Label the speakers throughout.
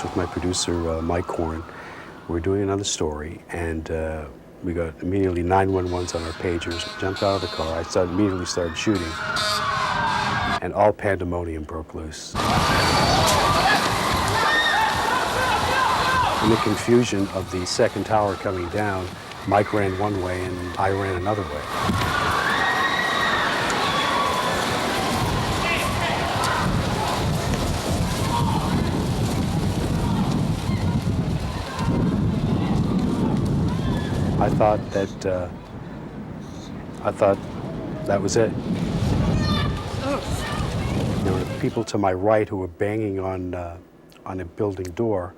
Speaker 1: was with my producer, Mike Korn. We were doing another story, and we got immediately 911s on our pagers. Jumped out of the car. I immediately started shooting, and all pandemonium broke loose. In the confusion of the second tower coming down, Mike ran one way and I ran another way. I thought that was it. There were people to my right who were banging on a building door,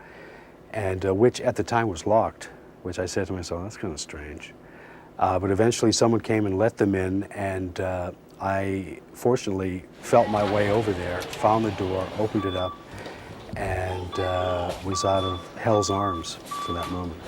Speaker 1: and which at the time was locked, which I said to myself, that's kind of strange. But eventually someone came and let them in, and I fortunately felt my way over there, found the door, opened it up, and was out of hell's arms for that moment.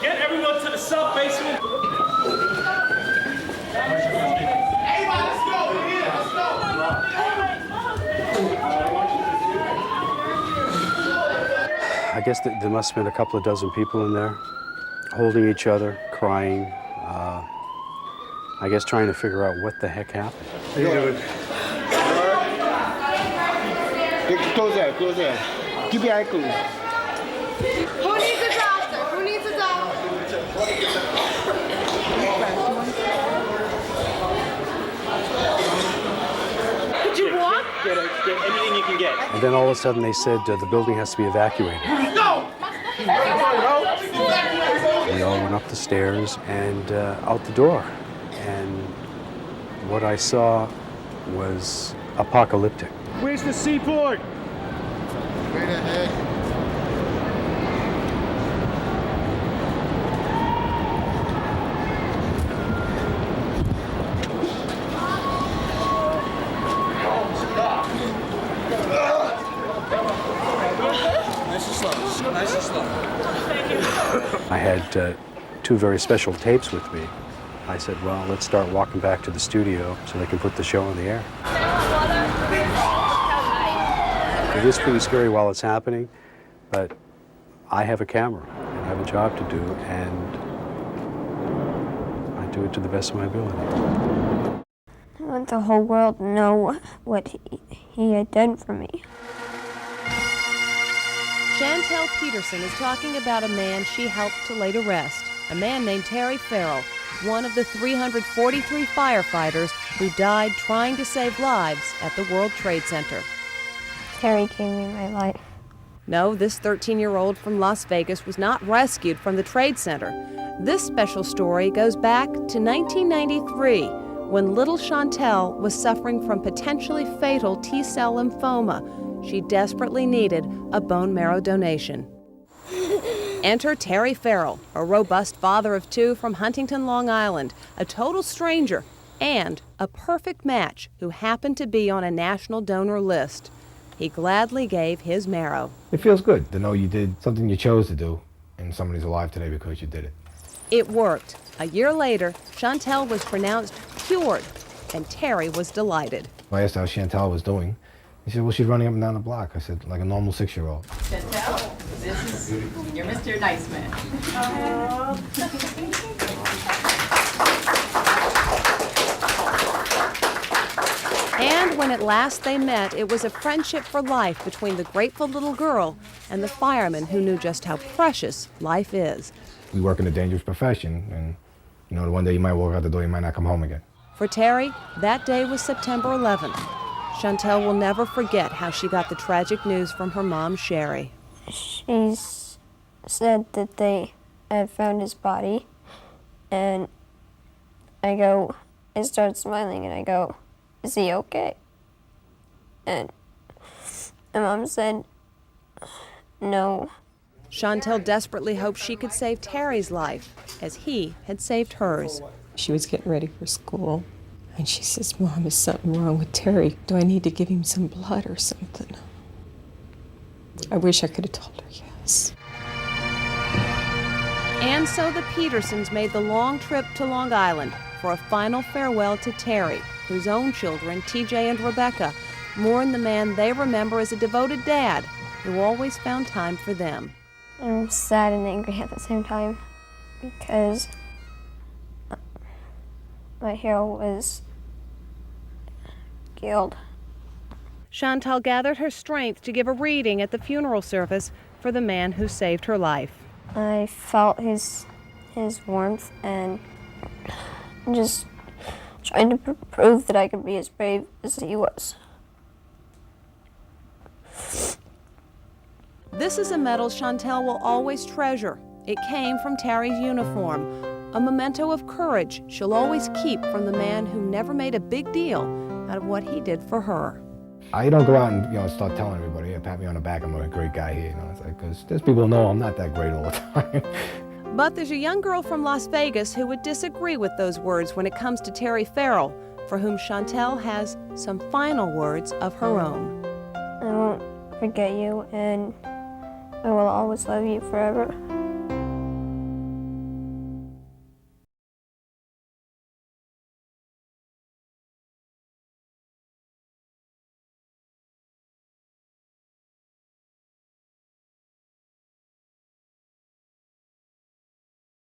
Speaker 2: Get everyone to the sub-basement.
Speaker 1: I guess there must have been a couple of dozen people in there, holding each other, crying, I guess trying to figure out what the heck happened.
Speaker 3: How you doing? Close there, close there. Keep your eye closed.
Speaker 4: Who needs a doctor? Who needs a doctor? Could you walk?
Speaker 2: Get anything you can get.
Speaker 1: And then all of a sudden they said the building has to be evacuated.
Speaker 3: No!
Speaker 1: We all went up the stairs and out the door. And what I saw was apocalyptic.
Speaker 2: Where's the seaport?
Speaker 3: Right ahead.
Speaker 2: Nice and slow.
Speaker 1: I had two very special tapes with me. I said, well, let's start walking back to the studio so they can put the show on the air. It is pretty scary while it's happening, but I have a camera and I have a job to do, and I do it to the best of my ability.
Speaker 5: I want the whole world to know what he had done for me.
Speaker 6: Chantel Peterson is talking about a man she helped to lay to rest, a man named Terry Farrell, one of the 343 firefighters who died trying to save lives at the World Trade Center.
Speaker 5: Terry gave me my life.
Speaker 6: No, this 13-year-old from Las Vegas was not rescued from the Trade Center. This special story goes back to 1993, when little Chantel was suffering from potentially fatal T-cell lymphoma. She desperately needed a bone marrow donation. Enter Terry Farrell, a robust father of two from Huntington, Long Island, a total stranger, and a perfect match who happened to be on a national donor list. He gladly gave his marrow.
Speaker 7: It feels good to know you did something you chose to do, and somebody's alive today because you did it.
Speaker 6: It worked. A year later, Chantel was pronounced cured, and Terry was delighted.
Speaker 7: I asked how Chantel was doing. He said, well, she's running up and down the block. I said, like a normal 6-year-old.
Speaker 8: Chantel, this is your Mr. Nice Man.
Speaker 6: And when at last they met, it was a friendship for life between the grateful little girl and the fireman who knew just how precious life is.
Speaker 7: We work in a dangerous profession, and the one day you might walk out the door, you might not come home again.
Speaker 6: For Terry, that day was September 11th. Chantel will never forget how she got the tragic news from her mom, Sherry.
Speaker 5: She said that they had found his body, and I start smiling, and I go, "Is he okay?" And my mom said, "No."
Speaker 6: Chantel desperately hoped she could save Terry's life, as he had saved hers.
Speaker 9: She was getting ready for school, and she says, "Mom, is something wrong with Terry? Do I need to give him some blood or something?" I wish I could have told her yes.
Speaker 6: And so the Petersons made the long trip to Long Island for a final farewell to Terry, whose own children, TJ and Rebecca, mourn the man they remember as a devoted dad who always found time for them.
Speaker 5: I'm sad and angry at the same time because my hero was killed.
Speaker 6: Chantal gathered her strength to give a reading at the funeral service for the man who saved her life.
Speaker 5: I felt his warmth and just trying to prove that I could be as brave as he was.
Speaker 6: This is a medal Chantel will always treasure. It came from Terry's uniform, a memento of courage she'll always keep from the man who never made a big deal out of what he did for her.
Speaker 7: I don't go out and start telling everybody, "Yeah, pat me on the back, I'm a great guy here." It's like, because there's people who know I'm not that great all the time.
Speaker 6: But there's a young girl from Las Vegas who would disagree with those words when it comes to Terry Farrell, for whom Chantel has some final words of her own.
Speaker 5: I won't forget you, and I will always love you forever.